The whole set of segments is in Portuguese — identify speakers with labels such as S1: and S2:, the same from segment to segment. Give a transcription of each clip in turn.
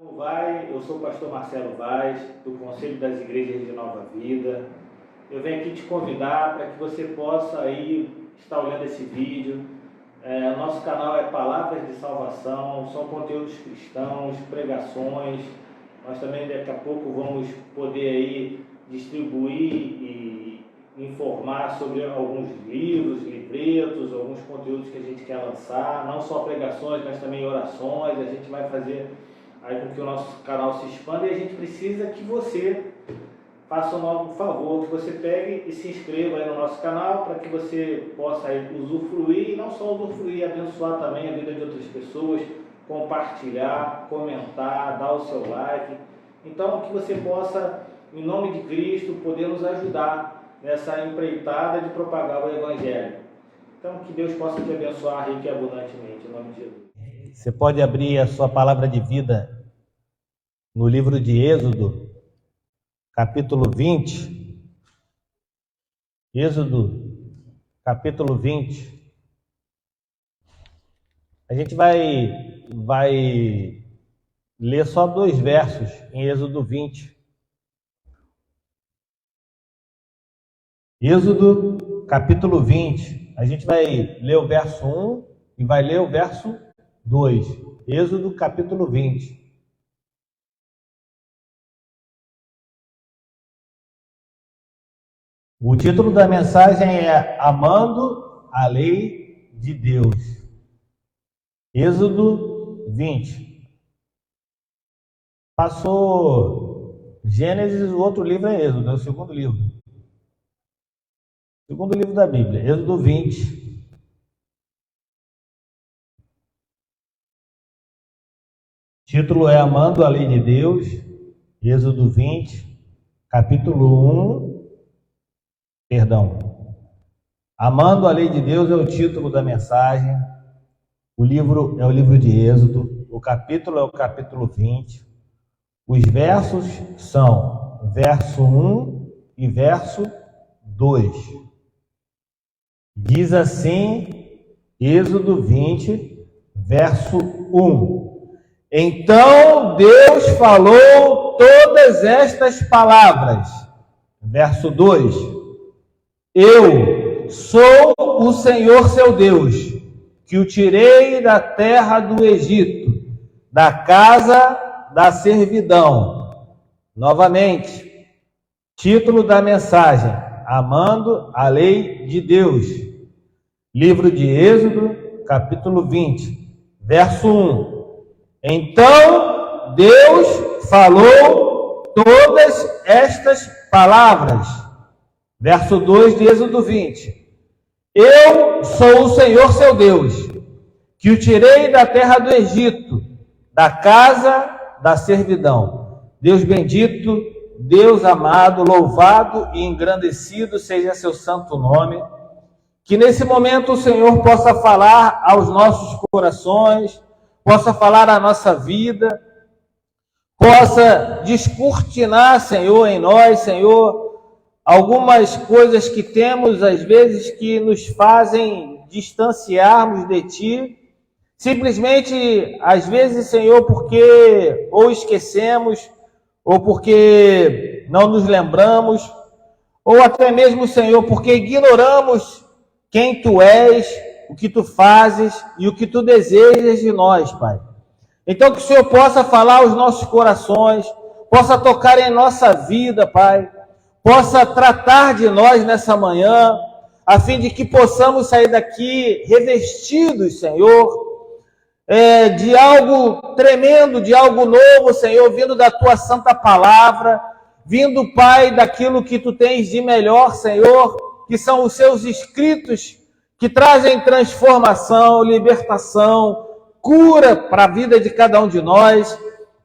S1: Eu sou o pastor Marcelo Vaz, do Conselho das Igrejas de Nova Vida. Eu venho aqui te convidar para que você possa aí estar olhando esse vídeo. Nosso canal é Palavras de Salvação, são conteúdos cristãos, pregações. Nós também daqui a pouco vamos poder aí distribuir e informar sobre alguns livros, livretos, alguns conteúdos que a gente quer lançar, não só pregações, mas também orações. A gente vai fazer aí com que o nosso canal se expanda, e a gente precisa que você faça um favor, que você pegue e se inscreva aí no nosso canal, para que você possa aí usufruir, e não só usufruir, abençoar também a vida de outras pessoas, compartilhar, comentar, dar o seu like. Então, que você possa, em nome de Cristo, poder nos ajudar nessa empreitada de propagar o Evangelho. Então, que Deus possa te abençoar rico e abundantemente, em nome de Jesus.
S2: Você pode abrir a sua palavra de vida no livro de Êxodo, capítulo 20. Êxodo, capítulo 20. A gente vai ler só 2 versos em Êxodo 20. Êxodo, capítulo 20. A gente vai ler o verso 1 e vai ler o verso 2. Êxodo, capítulo 20. O título da mensagem é Amando a Lei de Deus. Êxodo 20. Passou Gênesis, o outro livro é Êxodo, é o segundo livro. Segundo livro da Bíblia, Êxodo 20. O título é Amando a Lei de Deus, Êxodo 20, capítulo 1. Amando a Lei de Deus é o título da mensagem. O livro é o livro de Êxodo. O capítulo é o capítulo 20. Os versos são verso 1 e verso 2. Diz assim, Êxodo 20, verso 1. Então Deus falou todas estas palavras. Verso 2. Eu sou o Senhor seu Deus, que o tirei da terra do Egito, da casa da servidão. Novamente, título da mensagem, Amando a Lei de Deus. Livro de Êxodo, capítulo 20, verso 1. Então Deus falou todas estas palavras. Verso 2 de Êxodo 20. Eu sou o Senhor seu Deus, que o tirei da terra do Egito, da casa da servidão. Deus bendito, Deus amado, louvado e engrandecido seja seu santo nome. Que nesse momento o Senhor possa falar aos nossos corações, possa falar à nossa vida, possa descortinar, Senhor, em nós, Senhor, algumas coisas que temos, às vezes, que nos fazem distanciarmos de Ti, simplesmente, às vezes, Senhor, porque ou esquecemos, ou porque não nos lembramos, ou até mesmo, Senhor, porque ignoramos quem Tu és, o que Tu fazes e o que Tu desejas de nós, Pai. Então, que o Senhor possa falar aos nossos corações, possa tocar em nossa vida, Pai, possa tratar de nós nessa manhã, a fim de que possamos sair daqui revestidos, Senhor, de algo tremendo, de algo novo, Senhor, vindo da Tua santa palavra, vindo, Pai, daquilo que Tu tens de melhor, Senhor, que são os Seus escritos, que trazem transformação, libertação, cura para a vida de cada um de nós.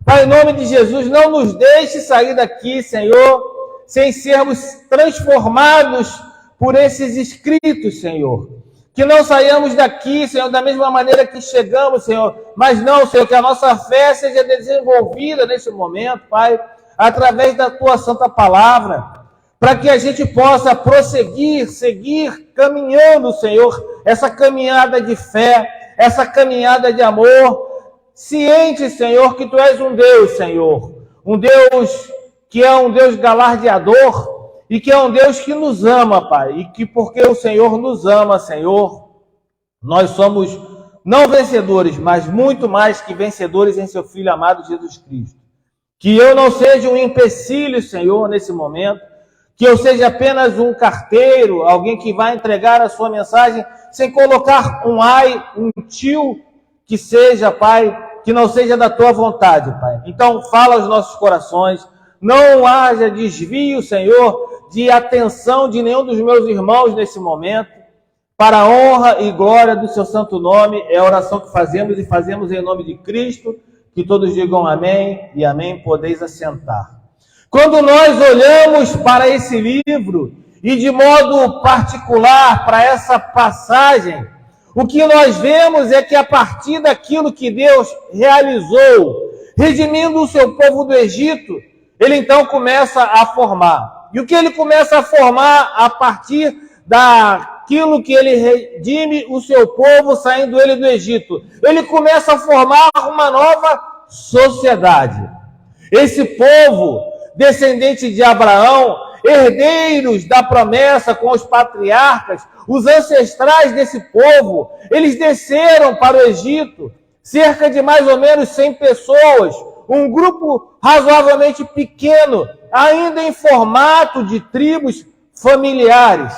S2: Pai, em nome de Jesus, não nos deixe sair daqui, Senhor, sem sermos transformados por esses escritos, Senhor. Que não saiamos daqui, Senhor, da mesma maneira que chegamos, Senhor, mas não, Senhor, que a nossa fé seja desenvolvida nesse momento, Pai, através da Tua santa palavra, para que a gente possa prosseguir, seguir caminhando, Senhor, essa caminhada de fé, essa caminhada de amor, ciente, Senhor, que Tu és um Deus, Senhor, um Deus que é um Deus galardeador e que é um Deus que nos ama, Pai, e que porque o Senhor nos ama, Senhor, nós somos não vencedores, mas muito mais que vencedores em Seu Filho amado Jesus Cristo. Que eu não seja um empecilho, Senhor, nesse momento, que eu seja apenas um carteiro, alguém que vai entregar a Sua mensagem sem colocar um ai, um tio, que seja, Pai, que não seja da Tua vontade, Pai. Então, fala aos nossos corações, não haja desvio, Senhor, de atenção de nenhum dos meus irmãos nesse momento, para a honra e glória do Seu santo nome, é a oração que fazemos e fazemos em nome de Cristo, que todos digam amém e amém, podeis assentar. Quando nós olhamos para esse livro, e de modo particular para essa passagem, o que nós vemos é que a partir daquilo que Deus realizou, redimindo o seu povo do Egito, ele então começa a formar. E o que ele começa a formar a partir daquilo que ele redime o seu povo saindo ele do Egito? Ele começa a formar uma nova sociedade. Esse povo, descendente de Abraão, herdeiros da promessa com os patriarcas, os ancestrais desse povo, eles desceram para o Egito, cerca de mais ou menos 100 pessoas, um grupo razoavelmente pequeno, ainda em formato de tribos familiares.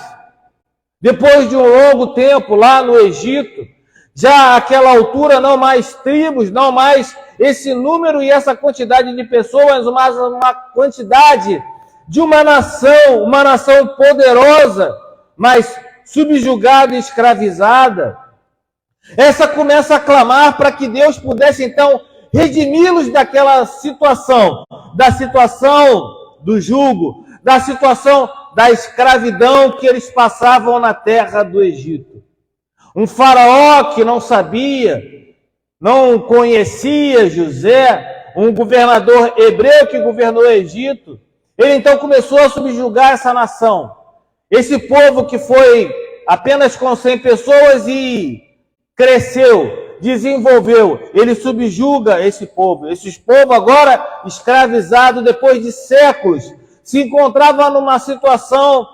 S2: Depois de um longo tempo lá no Egito, já àquela altura não mais tribos, não mais esse número e essa quantidade de pessoas, mas uma quantidade de uma nação poderosa, mas subjugada e escravizada. Essa começa a clamar para que Deus pudesse então redimi-los daquela situação, da situação do jugo, da situação da escravidão que eles passavam na terra do Egito. Um faraó que não sabia, não conhecia José, um governador hebreu que governou o Egito, ele então começou a subjugar essa nação. Esse povo que foi apenas com 100 pessoas e cresceu, desenvolveu, ele subjuga esse povo. Esse povo agora escravizado depois de séculos, se encontrava numa situação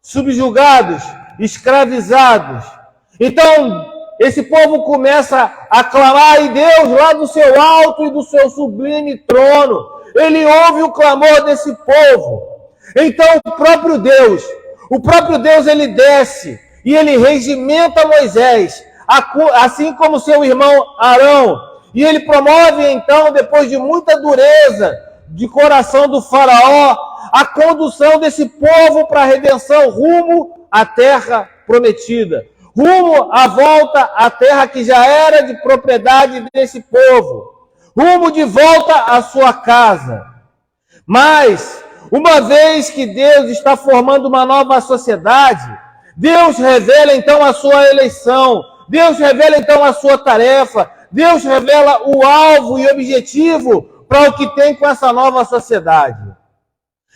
S2: subjugados, escravizados. Então, esse povo começa a clamar, e Deus, lá do seu alto e do seu sublime trono, ele ouve o clamor desse povo. Então, o próprio Deus, ele desce e ele regimenta Moisés, assim como seu irmão Arão. E ele promove, então, depois de muita dureza de coração do faraó, a condução desse povo para a redenção rumo à terra prometida, rumo à volta à terra que já era de propriedade desse povo, rumo de volta à sua casa. Mas, uma vez que Deus está formando uma nova sociedade, Deus revela então a sua eleição, Deus revela então a sua tarefa, Deus revela o alvo e objetivo para o que tem com essa nova sociedade.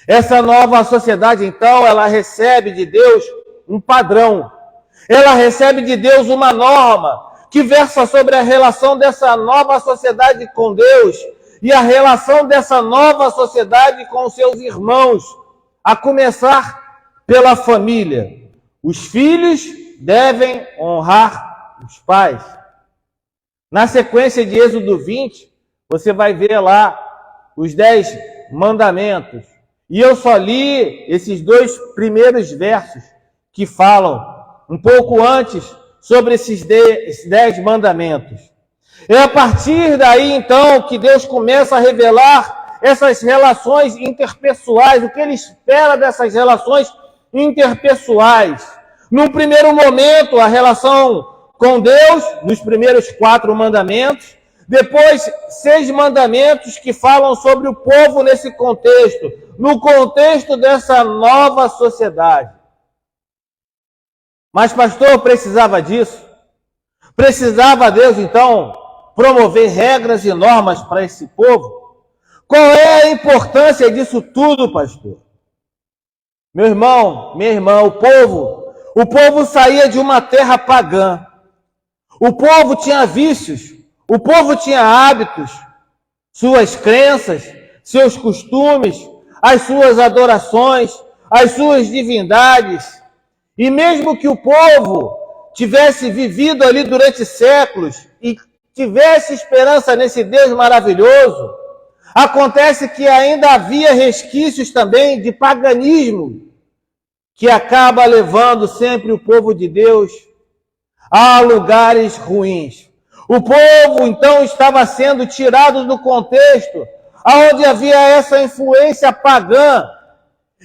S2: Essa nova sociedade, então, ela recebe de Deus um padrão. Ela recebe de Deus uma norma que versa sobre a relação dessa nova sociedade com Deus e a relação dessa nova sociedade com seus irmãos, a começar pela família. Os filhos devem honrar os pais. Na sequência de Êxodo 20, você vai ver lá os 10 mandamentos. E eu só li esses 2 primeiros versos que falam um pouco antes sobre esses 10 mandamentos. É a partir daí, então, que Deus começa a revelar essas relações interpessoais, o que Ele espera dessas relações interpessoais. Num primeiro momento, a relação com Deus, nos primeiros 4 mandamentos, depois 6 mandamentos que falam sobre o povo nesse contexto, no contexto dessa nova sociedade. Mas, pastor, precisava disso? Precisava Deus, então, promover regras e normas para esse povo? Qual é a importância disso tudo, pastor? Meu irmão, minha irmã, o povo saía de uma terra pagã. O povo tinha vícios. O povo tinha hábitos, suas crenças, seus costumes, as suas adorações, as suas divindades. E mesmo que o povo tivesse vivido ali durante séculos e tivesse esperança nesse Deus maravilhoso, acontece que ainda havia resquícios também de paganismo, que acaba levando sempre o povo de Deus a lugares ruins. O povo, então, estava sendo tirado do contexto onde havia essa influência pagã.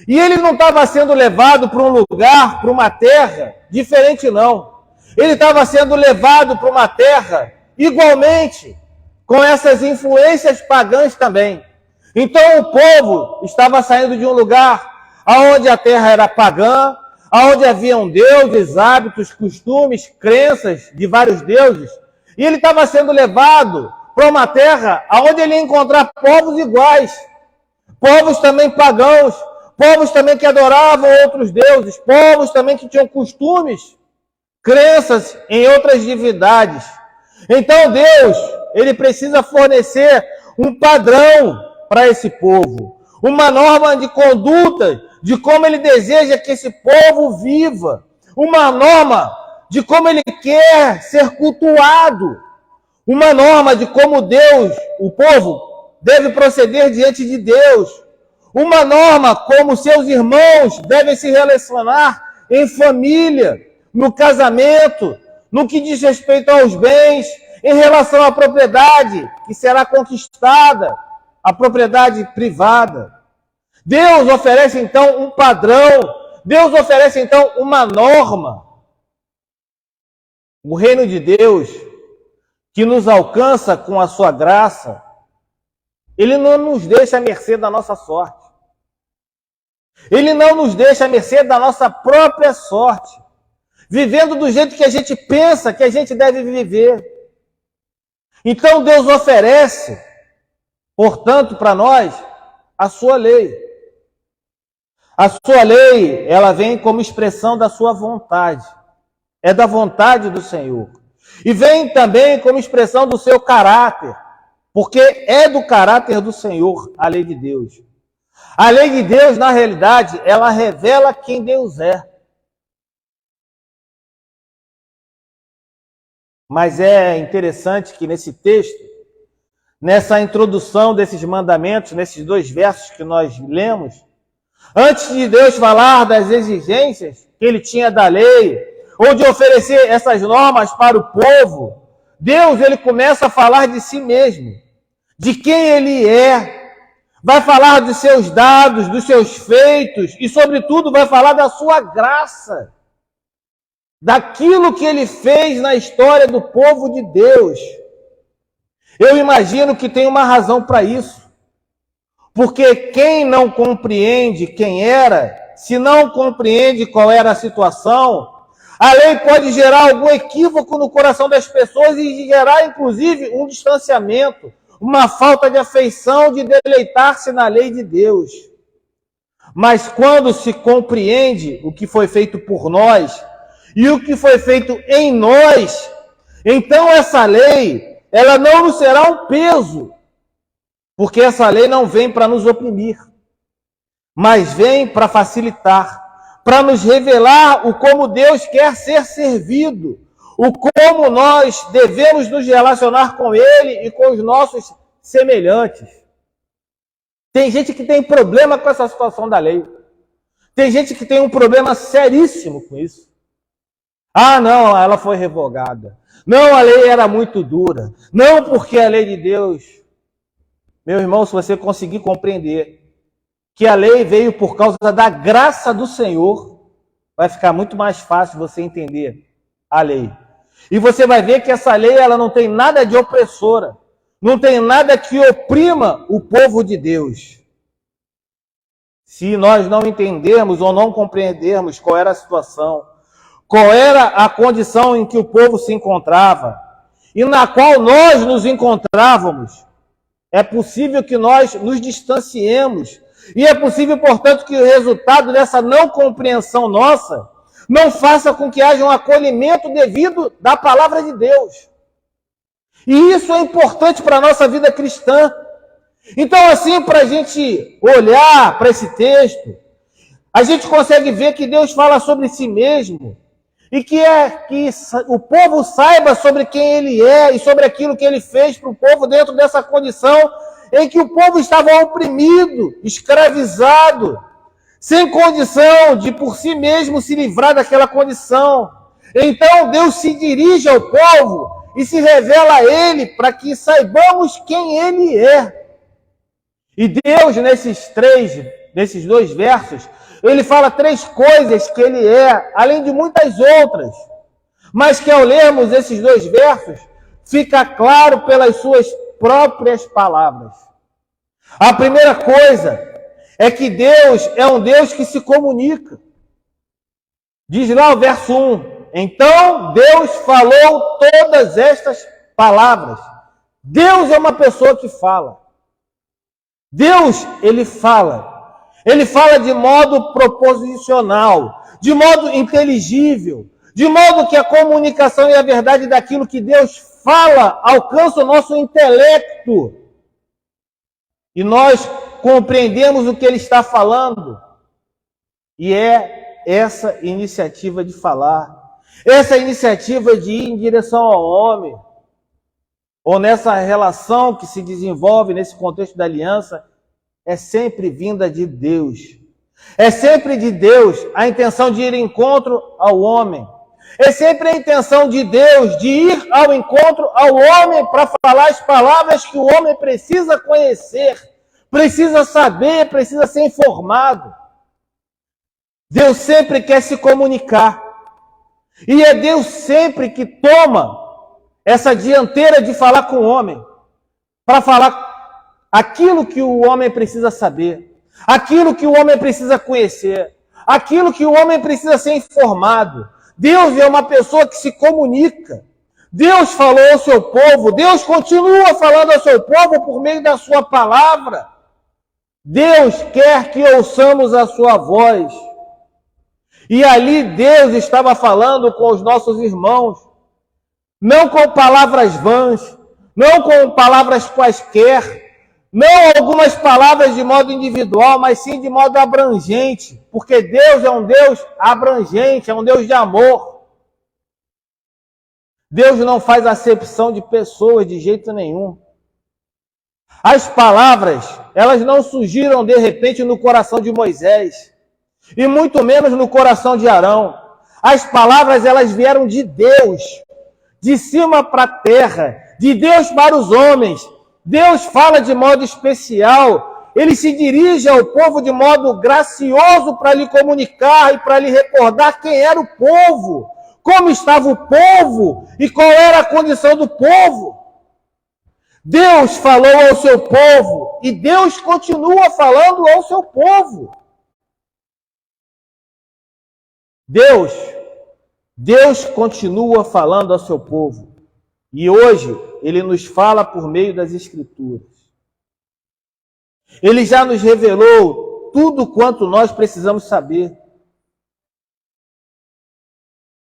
S2: E ele não estava sendo levado para um lugar, para uma terra diferente, não. Ele estava sendo levado para uma terra igualmente, com essas influências pagãs também. Então o povo estava saindo de um lugar onde a terra era pagã, onde haviam deuses, hábitos, costumes, crenças de vários deuses, e ele estava sendo levado para uma terra onde ele ia encontrar povos iguais, povos também pagãos, povos também que adoravam outros deuses, povos também que tinham costumes, crenças em outras divindades. Então Deus, ele precisa fornecer um padrão para esse povo, uma norma de conduta de como ele deseja que esse povo viva, uma norma de como ele quer ser cultuado, uma norma de como Deus, o povo, deve proceder diante de Deus, uma norma como seus irmãos devem se relacionar em família, no casamento, no que diz respeito aos bens, em relação à propriedade que será conquistada, a propriedade privada. Deus oferece então um padrão, Deus oferece então uma norma. O reino de Deus, que nos alcança com a sua graça, ele não nos deixa à mercê da nossa sorte. Ele não nos deixa à mercê da nossa própria sorte, vivendo do jeito que a gente pensa que a gente deve viver. Então Deus oferece, portanto, para nós, a sua lei. A sua lei, ela vem como expressão da sua vontade. É da vontade do Senhor. E vem também como expressão do seu caráter, porque é do caráter do Senhor a lei de Deus. A lei de Deus, na realidade, ela revela quem Deus é. Mas é interessante que nesse texto, nessa introdução desses mandamentos, nesses 2 versos que nós lemos, antes de Deus falar das exigências que ele tinha da lei, ou de oferecer essas normas para o povo, Deus, ele começa a falar de si mesmo, de quem ele é, vai falar dos seus dados, dos seus feitos, e sobretudo vai falar da sua graça, daquilo que ele fez na história do povo de Deus. Eu imagino que tem uma razão para isso. Porque quem não compreende quem era, se não compreende qual era a situação, a lei pode gerar algum equívoco no coração das pessoas e gerar, inclusive, um distanciamento, uma falta de afeição, de deleitar-se na lei de Deus. Mas quando se compreende o que foi feito por nós e o que foi feito em nós, então essa lei, ela não nos será um peso, porque essa lei não vem para nos oprimir, mas vem para facilitar, para nos revelar o como Deus quer ser servido, o como nós devemos nos relacionar com Ele e com os nossos semelhantes. Tem gente que tem problema com essa situação da lei. Tem gente que tem um problema seríssimo com isso. Ah, não, ela foi revogada. Não, a lei era muito dura. Não, porque a lei de Deus... Meu irmão, se você conseguir compreender que a lei veio por causa da graça do Senhor, vai ficar muito mais fácil você entender a lei. E você vai ver que essa lei, ela não tem nada de opressora, não tem nada que oprima o povo de Deus. Se nós não entendermos ou não compreendermos qual era a situação, qual era a condição em que o povo se encontrava e na qual nós nos encontrávamos, é possível que nós nos distanciemos. E é possível, portanto, que o resultado dessa não compreensão nossa não faça com que haja um acolhimento devido da palavra de Deus. E isso é importante para a nossa vida cristã. Então, assim, para a gente olhar para esse texto, a gente consegue ver que Deus fala sobre si mesmo e que o povo saiba sobre quem ele é e sobre aquilo que ele fez para o povo dentro dessa condição em que o povo estava oprimido, escravizado, sem condição de por si mesmo se livrar daquela condição. Então Deus se dirige ao povo e se revela a ele para que saibamos quem ele é. E Deus, nesses 2 versos, ele fala 3 coisas que ele é, além de muitas outras. Mas que ao lermos esses 2 versos, fica claro pelas suas próprias palavras. A primeira coisa é que Deus é um Deus que se comunica. Diz lá o verso 1, então Deus falou todas estas palavras. Deus é uma pessoa que fala. Deus, ele fala. Ele fala de modo proposicional, de modo inteligível, de modo que a comunicação e a verdade daquilo que Deus fala alcança o nosso intelecto. E nós compreendemos o que ele está falando. E é essa iniciativa de falar, essa iniciativa de ir em direção ao homem, ou nessa relação que se desenvolve nesse contexto da aliança, é sempre vinda de Deus. É sempre de Deus a intenção de ir em encontro ao homem. É sempre a intenção de Deus de ir ao encontro ao homem para falar as palavras que o homem precisa conhecer, precisa saber, precisa ser informado. Deus sempre quer se comunicar. E é Deus sempre que toma essa dianteira de falar com o homem, para falar aquilo que o homem precisa saber, aquilo que o homem precisa conhecer, aquilo que o homem precisa ser informado. Deus é uma pessoa que se comunica. Deus falou ao seu povo, Deus continua falando ao seu povo por meio da sua palavra. Deus quer que ouçamos a sua voz. E ali Deus estava falando com os nossos irmãos, não com palavras vãs, não com palavras quaisquer, não algumas palavras de modo individual, mas sim de modo abrangente, porque Deus é um Deus abrangente, é um Deus de amor. Deus não faz acepção de pessoas de jeito nenhum. As palavras, elas não surgiram de repente no coração de Moisés, e muito menos no coração de Arão. As palavras, elas vieram de Deus, de cima para a terra, de Deus para os homens. Deus fala de modo especial, ele se dirige ao povo de modo gracioso para lhe comunicar e para lhe recordar quem era o povo, como estava o povo e qual era a condição do povo. Deus falou ao seu povo e Deus continua falando ao seu povo. Deus continua falando ao seu povo. E hoje, ele nos fala por meio das Escrituras. Ele já nos revelou tudo quanto nós precisamos saber.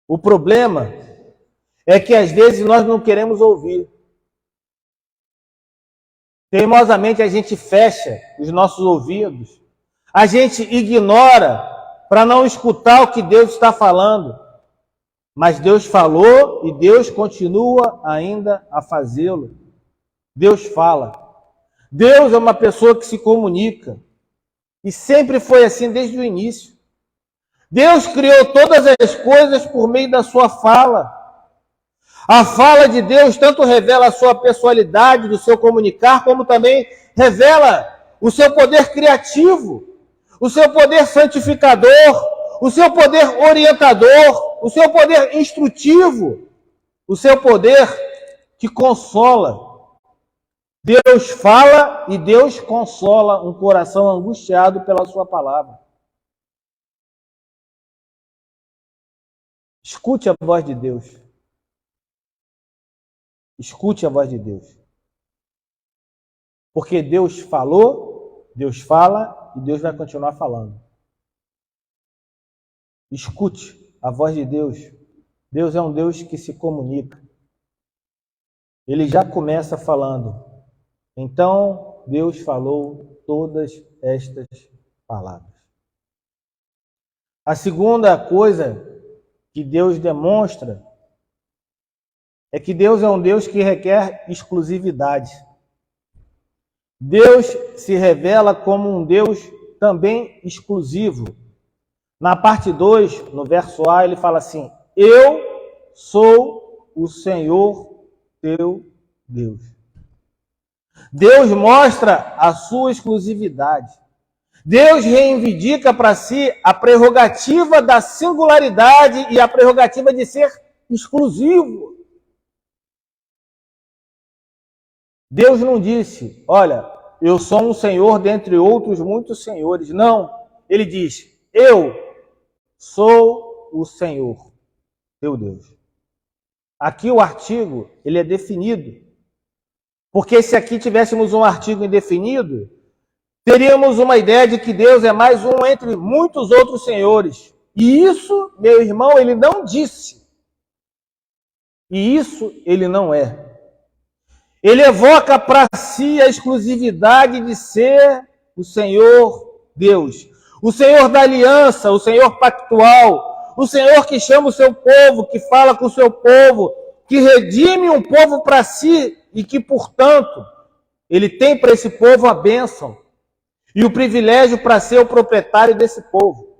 S2: O problema é que às vezes nós não queremos ouvir. Teimosamente a gente fecha os nossos ouvidos. A gente ignora para não escutar o que Deus está falando. Mas Deus falou e Deus continua ainda a fazê-lo. Deus fala. Deus é uma pessoa que se comunica. E sempre foi assim desde o início. Deus criou todas as coisas por meio da sua fala. A fala de Deus tanto revela a sua personalidade, do seu comunicar, como também revela o seu poder criativo, o seu poder santificador, o seu poder orientador, o seu poder instrutivo, o seu poder que consola. Deus fala e Deus consola um coração angustiado pela sua palavra. Escute a voz de Deus. Escute a voz de Deus. Porque Deus falou, Deus fala e Deus vai continuar falando. Escute a voz de Deus. Deus é um Deus que se comunica. ele já começa falando: então Deus falou todas estas palavras. A segunda coisa que Deus demonstra é que Deus é um Deus que requer exclusividade. Deus se revela como um Deus também exclusivo. Na parte 2, no verso A, ele fala assim: eu sou o Senhor teu Deus. Deus mostra a sua exclusividade. Deus reivindica para si a prerrogativa da singularidade e a prerrogativa de ser exclusivo. Deus não disse: olha, eu sou um Senhor dentre outros muitos senhores. Não, ele diz: eu sou o Senhor teu Deus. Aqui o artigo, ele é definido. Porque se aqui tivéssemos um artigo indefinido, teríamos uma ideia de que Deus é mais um entre muitos outros senhores. E isso, meu irmão, ele não disse. E isso ele não é. Ele evoca para si a exclusividade de ser o Senhor Deus. O Senhor da aliança, o Senhor pactual, o Senhor que chama o seu povo, que fala com o seu povo, que redime um povo para si e que, portanto, ele tem para esse povo a bênção e o privilégio para ser o proprietário desse povo.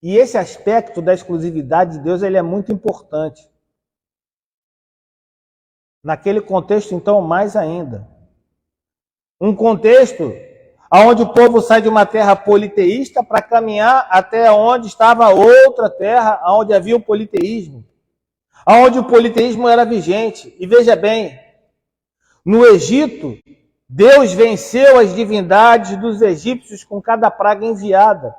S2: E esse aspecto da exclusividade de Deus, ele é muito importante. Naquele contexto, então, mais ainda. Um contexto onde o povo sai de uma terra politeísta para caminhar até onde estava outra terra, onde havia o politeísmo. Onde o politeísmo era vigente. E veja bem, no Egito, Deus venceu as divindades dos egípcios com cada praga enviada.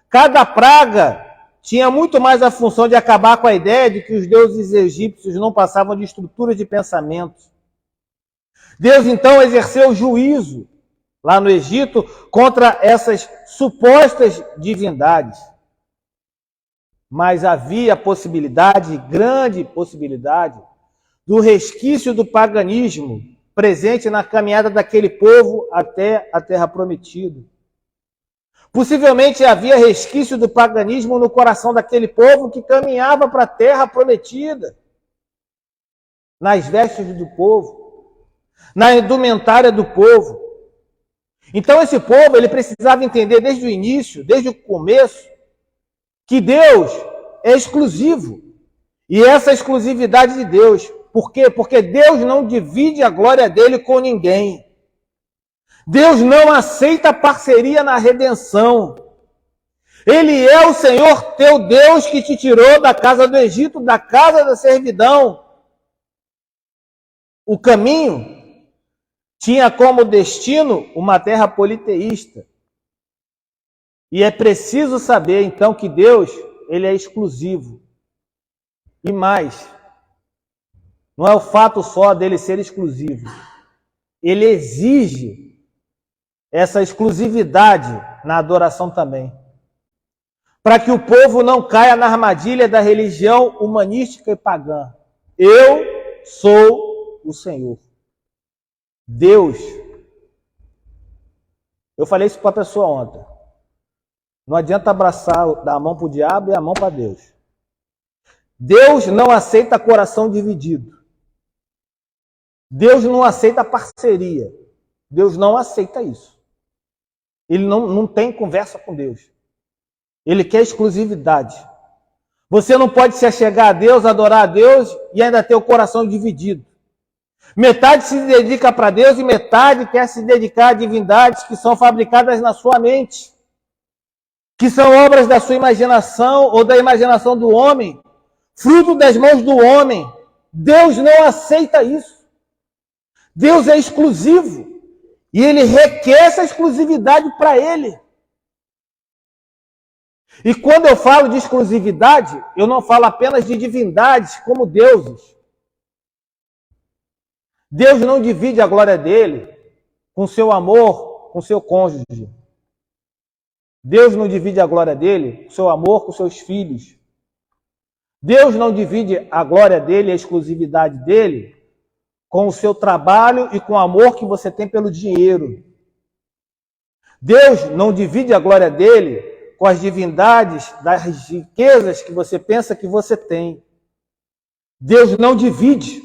S2: Cada praga tinha muito mais a função de acabar com a ideia de que os deuses egípcios não passavam de estruturas de pensamentos. Deus, então, exerceu juízo lá no Egito contra essas supostas divindades. Mas havia possibilidade, grande possibilidade, do resquício do paganismo presente na caminhada daquele povo até a Terra Prometida. Possivelmente havia resquício do paganismo no coração daquele povo que caminhava para a Terra Prometida, nas vestes do povo, na indumentária do povo. Então esse povo, ele precisava entender desde o início, desde o começo, que Deus é exclusivo. E essa exclusividade de Deus, por quê? Porque Deus não divide a glória dele com ninguém. Deus não aceita parceria na redenção. Ele é o Senhor teu Deus que te tirou da casa do Egito, da casa da servidão. O caminho tinha como destino uma terra politeísta. E é preciso saber, então, que Deus, ele é exclusivo. E mais, não é o fato só dele ser exclusivo. Ele exige essa exclusividade na adoração também. Para que o povo não caia na armadilha da religião humanística e pagã. Eu sou o Senhor. Deus. Eu falei isso para a pessoa ontem. Não adianta abraçar, dar a mão para o diabo e a mão para Deus. Deus não aceita coração dividido. Deus não aceita parceria. Deus não aceita isso. Ele não tem conversa com Deus. Ele quer exclusividade. Você não pode se achegar a Deus, adorar a Deus e ainda ter o coração dividido. Metade se dedica para Deus e metade quer se dedicar a divindades que são fabricadas na sua mente, que são obras da sua imaginação ou da imaginação do homem, fruto das mãos do homem. Deus não aceita isso. Deus é exclusivo e ele requer essa exclusividade para ele. E quando eu falo de exclusividade, eu não falo apenas de divindades como deuses. Deus não divide a glória dele com seu amor, com seu cônjuge. Deus não divide a glória dele com seu amor com seus filhos. Deus não divide a glória dele, a exclusividade dele, com o seu trabalho e com o amor que você tem pelo dinheiro. Deus não divide a glória dele com as divindades das riquezas que você pensa que você tem. Deus não divide.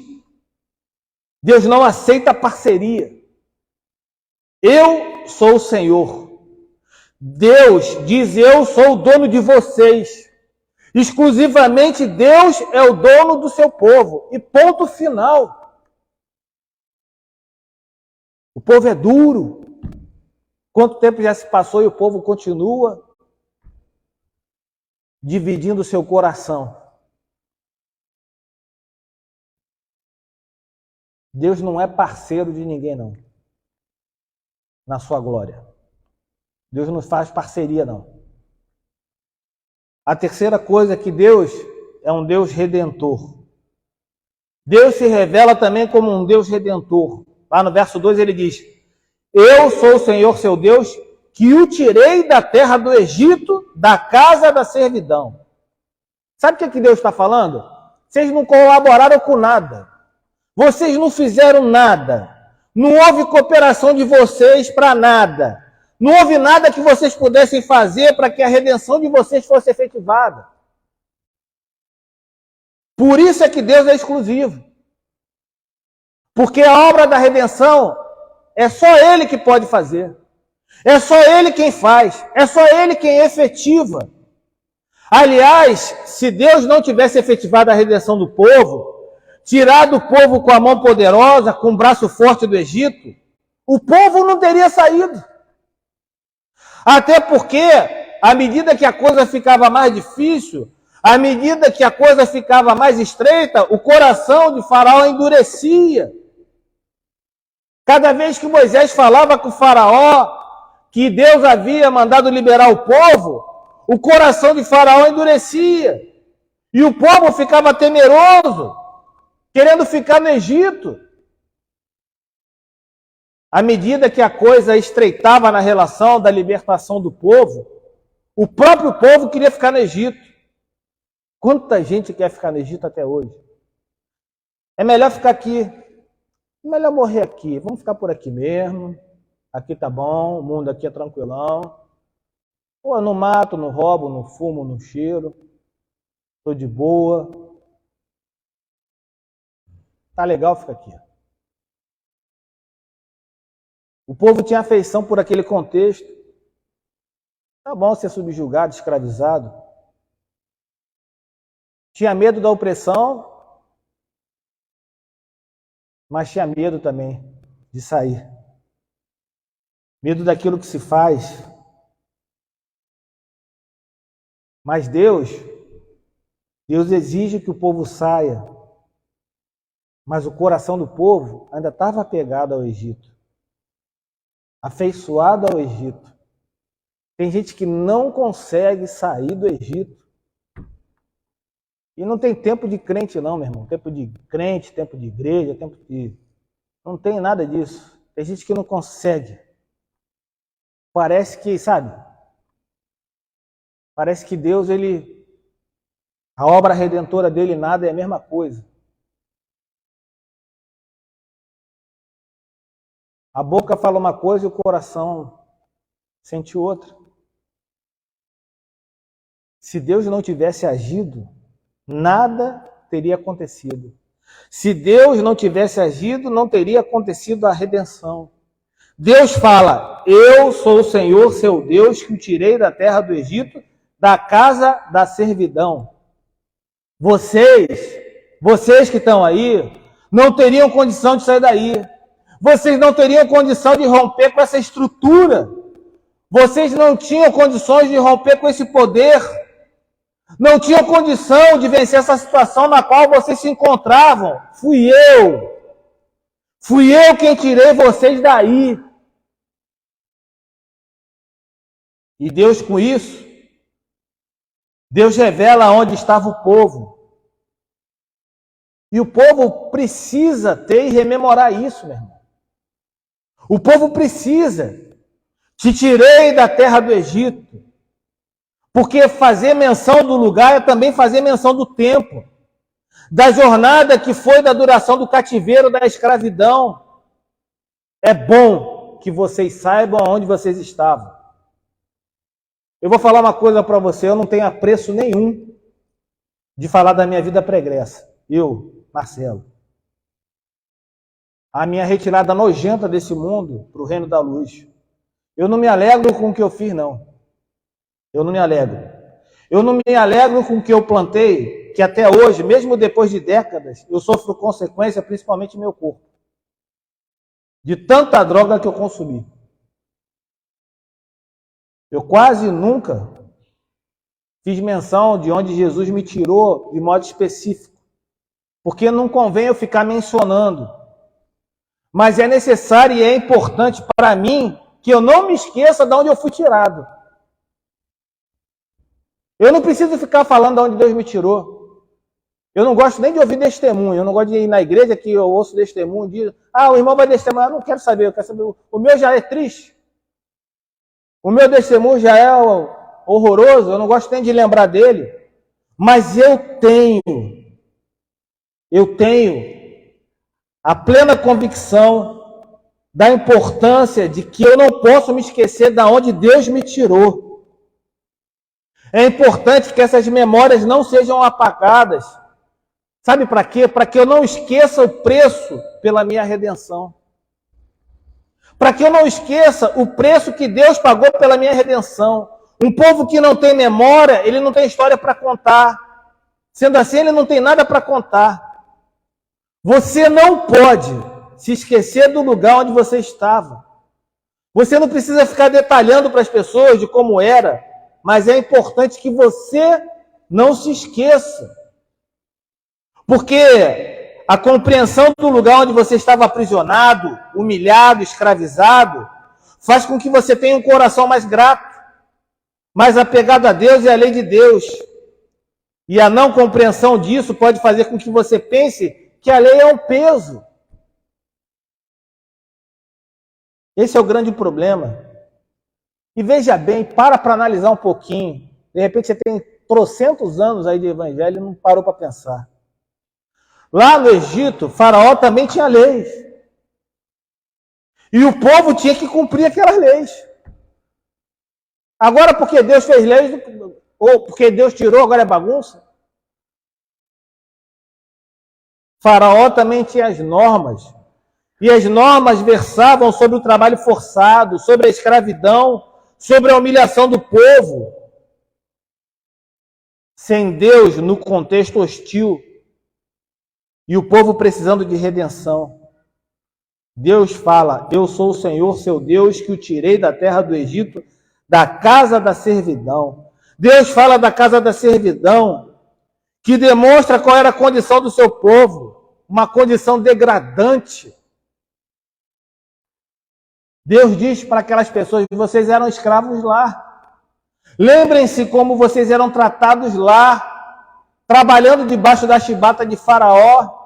S2: Deus não aceita parceria. Eu sou o Senhor. Deus diz: eu sou o dono de vocês. Exclusivamente Deus é o dono do seu povo. E ponto final. O povo é duro. Quanto tempo já se passou e o povo continua dividindo o seu coração? Deus não é parceiro de ninguém, não. Na sua glória. Deus não faz parceria, não. A terceira coisa é que Deus é um Deus redentor. Deus se revela também como um Deus redentor. Lá no verso 2 ele diz: eu sou o Senhor seu Deus, que o tirei da terra do Egito, da casa da servidão. Sabe o que Deus está falando? Vocês não colaboraram com nada. Vocês não fizeram nada. Não houve cooperação de vocês para nada. Não houve nada que vocês pudessem fazer para que a redenção de vocês fosse efetivada. Por isso é que Deus é exclusivo. Porque a obra da redenção é só Ele que pode fazer. É só Ele quem faz. É só Ele quem efetiva. Aliás, se Deus não tivesse efetivado a redenção do povo, tirado o povo com a mão poderosa, com o braço forte do Egito, o povo não teria saído. Até porque, à medida que a coisa ficava mais difícil, à medida que a coisa ficava mais estreita, o coração de Faraó endurecia. Cada vez que Moisés falava com o Faraó que Deus havia mandado liberar o povo, o coração de Faraó endurecia. E o povo ficava temeroso, querendo ficar no Egito. À medida que a coisa estreitava na relação da libertação do povo, o próprio povo queria ficar no Egito. Quanta gente quer ficar no Egito até hoje? É melhor ficar aqui. É melhor morrer aqui. Vamos ficar por aqui mesmo. Aqui tá bom, o mundo aqui é tranquilão. Ou eu não mato, não roubo, não fumo, não cheiro. Estou de boa. Tá legal ficar aqui. O povo tinha afeição por aquele contexto. Tá bom ser subjugado, escravizado. Tinha medo da opressão, mas tinha medo também de sair. Medo daquilo que se faz. Mas Deus exige que o povo saia. Mas o coração do povo ainda estava apegado ao Egito. Afeiçoado ao Egito. Tem gente que não consegue sair do Egito. E não tem tempo de crente não, meu irmão. Tempo de crente, tempo de igreja, tempo de... Não tem nada disso. Tem gente que não consegue. Parece que, sabe? Parece que Deus, a obra redentora dele, nada é a mesma coisa. A boca fala uma coisa e o coração sente outra. Se Deus não tivesse agido, nada teria acontecido. Se Deus não tivesse agido, não teria acontecido a redenção. Deus fala: eu sou o Senhor, seu Deus, que o tirei da terra do Egito, da casa da servidão. Vocês que estão aí, não teriam condição de sair daí. Vocês não teriam condição de romper com essa estrutura. Vocês não tinham condições de romper com esse poder. Não tinham condição de vencer essa situação na qual vocês se encontravam. Fui eu quem tirei vocês daí. E Deus, com isso, Deus revela onde estava o povo. E o povo precisa ter e rememorar isso, meu irmão. O povo precisa. Te tirei da terra do Egito. Porque fazer menção do lugar é também fazer menção do tempo, da jornada que foi da duração do cativeiro, da escravidão. É bom que vocês saibam aonde vocês estavam. Eu vou falar uma coisa para você, eu não tenho apreço nenhum de falar da minha vida pregressa. Eu, Marcelo. A minha retirada nojenta desse mundo para o reino da luz. Eu não me alegro com o que eu fiz, não. Eu não me alegro. Eu não me alegro com o que eu plantei, que até hoje, mesmo depois de décadas, eu sofro consequência, principalmente no meu corpo. De tanta droga que eu consumi. Eu quase nunca fiz menção de onde Jesus me tirou de modo específico. Porque não convém eu ficar mencionando. Mas é necessário e é importante para mim que eu não me esqueça de onde eu fui tirado. Eu não preciso ficar falando de onde Deus me tirou. Eu não gosto nem de ouvir testemunho. Eu não gosto de ir na igreja que eu ouço testemunho. O irmão vai testemunhar. Eu não quero saber. Eu quero saber. O meu já é triste. O meu testemunho já é horroroso. Eu não gosto nem de lembrar dele. Mas eu tenho a plena convicção da importância de que eu não posso me esquecer de onde Deus me tirou. É importante que essas memórias não sejam apagadas. Sabe para quê? Para que eu não esqueça o preço pela minha redenção. Para que eu não esqueça o preço que Deus pagou pela minha redenção. Um povo que não tem memória, ele não tem história para contar. Sendo assim, ele não tem nada para contar. Você não pode se esquecer do lugar onde você estava. Você não precisa ficar detalhando para as pessoas de como era, mas é importante que você não se esqueça. Porque a compreensão do lugar onde você estava aprisionado, humilhado, escravizado, faz com que você tenha um coração mais grato, mais apegado a Deus e à lei de Deus. E a não compreensão disso pode fazer com que você pense que a lei é um peso. Esse é o grande problema. E veja bem, para analisar um pouquinho. De repente você tem trocentos anos aí de evangelho e não parou para pensar. Lá no Egito, Faraó também tinha leis. E o povo tinha que cumprir aquelas leis. Agora, porque Deus fez leis, ou porque Deus tirou, agora é bagunça? Faraó também tinha as normas. E as normas versavam sobre o trabalho forçado, sobre a escravidão, sobre a humilhação do povo. Sem Deus no contexto hostil. E o povo precisando de redenção. Deus fala, eu sou o Senhor, seu Deus, que o tirei da terra do Egito, da casa da servidão. Deus fala da casa da servidão, que demonstra qual era a condição do seu povo, uma condição degradante. Deus diz para aquelas pessoas que vocês eram escravos lá. Lembrem-se como vocês eram tratados lá, trabalhando debaixo da chibata de Faraó.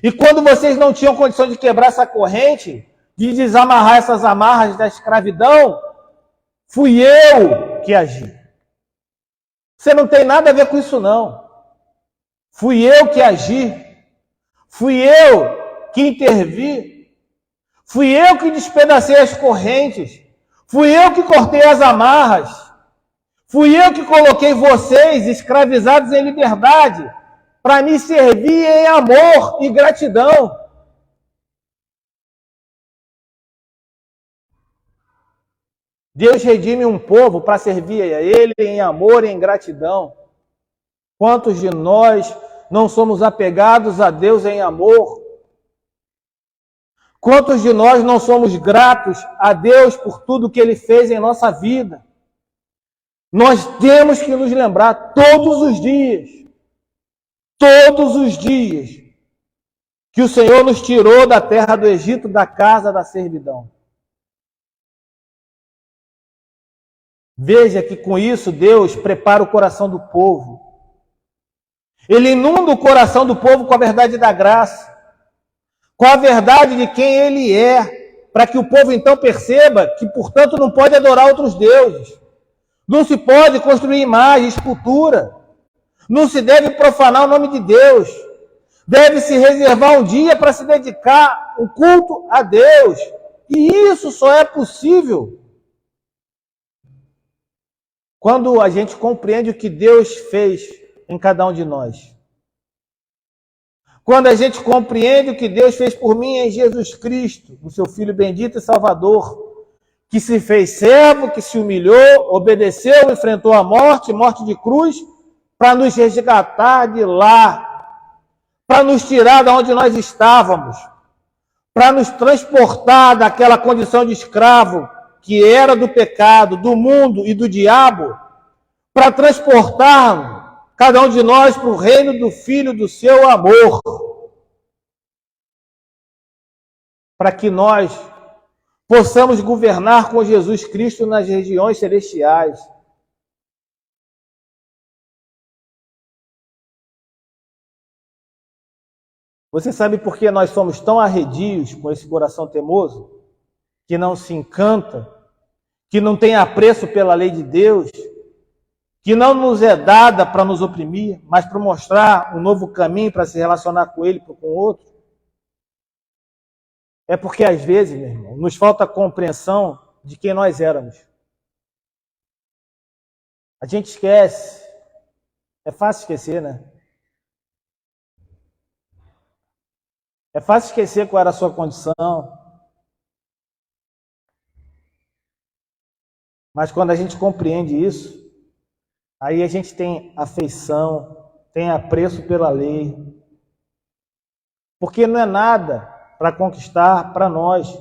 S2: E quando vocês não tinham condição de quebrar essa corrente, de desamarrar essas amarras da escravidão, fui eu que agi. Você não tem nada a ver com isso, não. Fui eu que agi. Fui eu que intervi. Fui eu que despedacei as correntes. Fui eu que cortei as amarras. Fui eu que coloquei vocês, escravizados, em liberdade, para me servir em amor e gratidão. Deus redime um povo para servir a Ele em amor e em gratidão. Quantos de nós não somos apegados a Deus em amor? Quantos de nós não somos gratos a Deus por tudo que Ele fez em nossa vida? Nós temos que nos lembrar todos os dias, que o Senhor nos tirou da terra do Egito, da casa da servidão. Veja que com isso Deus prepara o coração do povo. Ele inunda o coração do povo com a verdade da graça, com a verdade de quem Ele é, para que o povo então perceba que, portanto, não pode adorar outros deuses. Não se pode construir imagem, escultura. Não se deve profanar o nome de Deus. Deve-se reservar um dia para se dedicar um culto a Deus. E isso só é possível quando a gente compreende o que Deus fez em cada um de nós. Quando a gente compreende o que Deus fez por mim em Jesus Cristo, o seu Filho bendito e Salvador, que se fez servo, que se humilhou, obedeceu, enfrentou a morte de cruz, para nos resgatar de lá, para nos tirar de onde nós estávamos, para nos transportar daquela condição de escravo que era do pecado, do mundo e do diabo, para transportar cada um de nós para o reino do Filho do seu amor, para que nós possamos governar com Jesus Cristo nas regiões celestiais. Você sabe por que nós somos tão arredios com esse coração teimoso, que não se encanta, que não tem apreço pela lei de Deus, que não nos é dada para nos oprimir, mas para mostrar um novo caminho para se relacionar com Ele e com o outro? É porque às vezes, meu irmão, nos falta compreensão de quem nós éramos. A gente esquece. É fácil esquecer, né? É fácil esquecer qual era a sua condição. Mas quando a gente compreende isso, aí a gente tem afeição, tem apreço pela lei. Porque não é nada para conquistar para nós.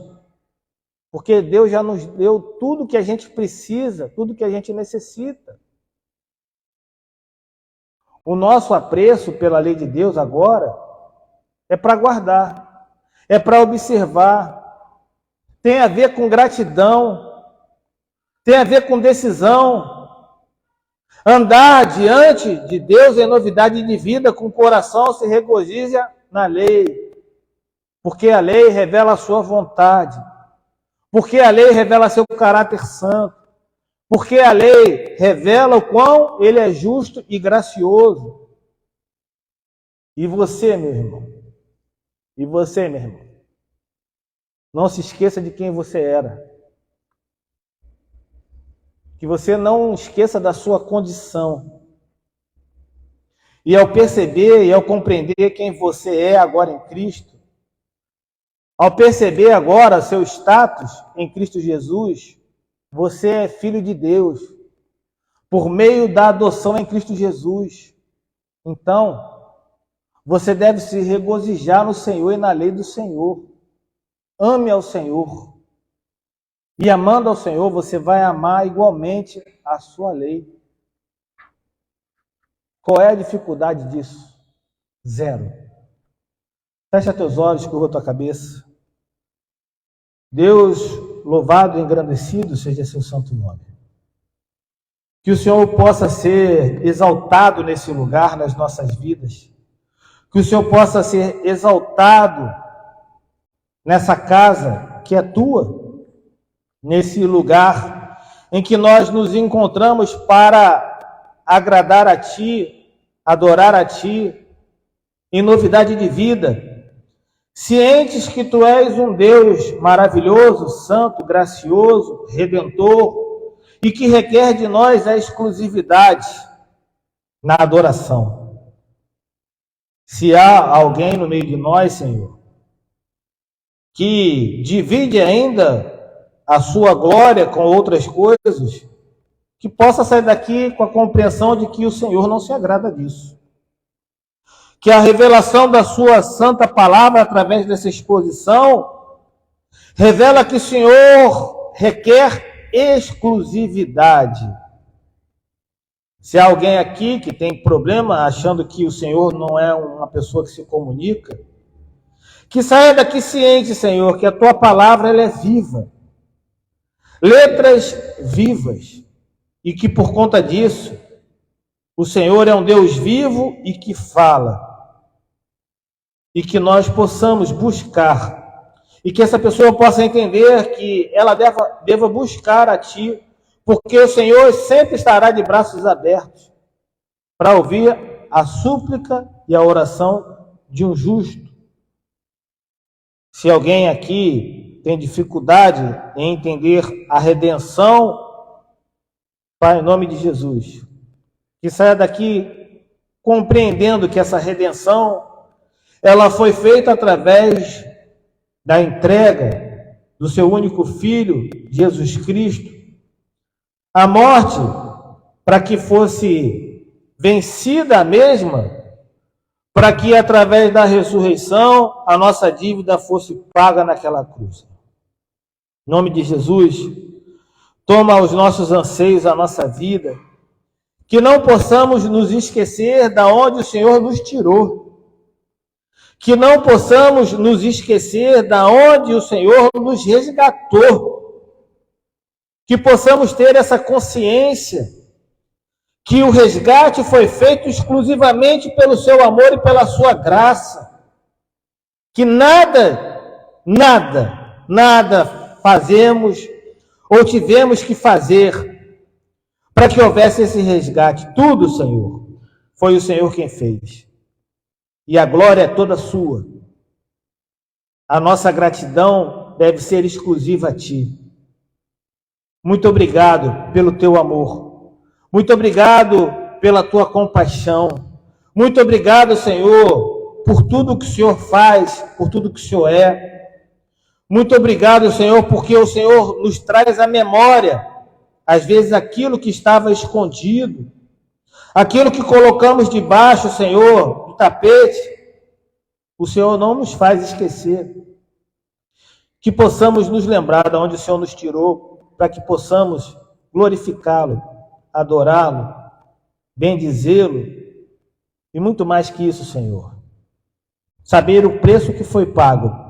S2: Porque Deus já nos deu tudo que a gente precisa, tudo que a gente necessita. O nosso apreço pela lei de Deus agora é para guardar, é para observar, tem a ver com gratidão, tem a ver com decisão. Andar diante de Deus em novidade de vida, com o coração se regozija na lei, porque a lei revela a sua vontade, porque a lei revela seu caráter santo, porque a lei revela o quão ele é justo e gracioso. E você, meu irmão, e você, meu irmão, não se esqueça de quem você era. Que você não esqueça da sua condição. E ao perceber e ao compreender quem você é agora em Cristo, ao perceber agora seu status em Cristo Jesus, você é filho de Deus, por meio da adoção em Cristo Jesus. Então, você deve se regozijar no Senhor e na lei do Senhor. Ame ao Senhor. E amando ao Senhor, você vai amar igualmente a sua lei. Qual é a dificuldade disso? Zero. Fecha teus olhos, curva tua cabeça. Deus, louvado e engrandecido seja seu santo nome. Que o Senhor possa ser exaltado nesse lugar, nas nossas vidas. Que o Senhor possa ser exaltado nessa casa que é tua, nesse lugar em que nós nos encontramos para agradar a Ti, adorar a Ti, em novidade de vida, cientes que Tu és um Deus maravilhoso, santo, gracioso, redentor, e que requer de nós a exclusividade na adoração. Se há alguém no meio de nós, Senhor, que divide ainda a sua glória com outras coisas, que possa sair daqui com a compreensão de que o Senhor não se agrada disso. Que a revelação da sua santa palavra, através dessa exposição, revela que o Senhor requer exclusividade. Se há alguém aqui que tem problema achando que o Senhor não é uma pessoa que se comunica, que saia daqui ciente, Senhor, que a Tua palavra ela é viva. Letras vivas. E que por conta disso, o Senhor é um Deus vivo e que fala. E que nós possamos buscar. E que essa pessoa possa entender que ela deva buscar a Ti porque o Senhor sempre estará de braços abertos para ouvir a súplica e a oração de um justo. Se alguém aqui tem dificuldade em entender a redenção, Pai, em nome de Jesus, que saia daqui compreendendo que essa redenção, ela foi feita através da entrega do seu único Filho, Jesus Cristo, a morte para que fosse vencida a mesma, para que através da ressurreição a nossa dívida fosse paga naquela cruz. Em nome de Jesus, toma os nossos anseios, a nossa vida, que não possamos nos esquecer da onde o Senhor nos tirou, que não possamos nos esquecer da onde o Senhor nos resgatou, que possamos ter essa consciência que o resgate foi feito exclusivamente pelo seu amor e pela sua graça, que nada fazemos ou tivemos que fazer para que houvesse esse resgate. Tudo, Senhor, foi o Senhor quem fez. E a glória é toda sua. A nossa gratidão deve ser exclusiva a Ti. Muito obrigado pelo Teu amor. Muito obrigado pela Tua compaixão. Muito obrigado, Senhor, por tudo que o Senhor faz, por tudo que o Senhor é. Muito obrigado, Senhor, porque o Senhor nos traz à memória, às vezes, aquilo que estava escondido, aquilo que colocamos debaixo, Senhor, do tapete, o Senhor não nos faz esquecer. Que possamos nos lembrar de onde o Senhor nos tirou, para que possamos glorificá-lo, adorá-lo, bendizê-lo, e muito mais que isso, Senhor. Saber o preço que foi pago,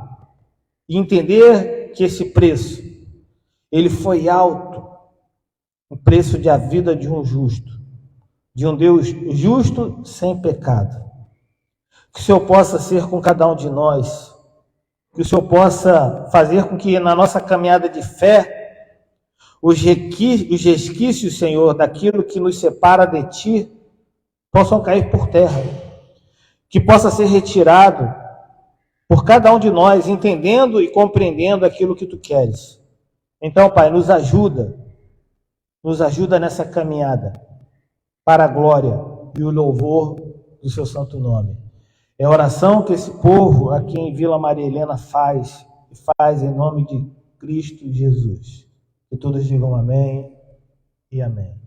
S2: e entender que esse preço, ele foi alto, o preço da vida de um justo, de um Deus justo sem pecado. Que o Senhor possa ser com cada um de nós, que o Senhor possa fazer com que na nossa caminhada de fé, os resquícios, Senhor, daquilo que nos separa de Ti, possam cair por terra, que possa ser retirado por cada um de nós, entendendo e compreendendo aquilo que Tu queres. Então, Pai, nos ajuda nessa caminhada, para a glória e o louvor do Seu santo nome. É a oração que esse povo aqui em Vila Maria Helena faz em nome de Cristo Jesus. Que todos digam amém e amém.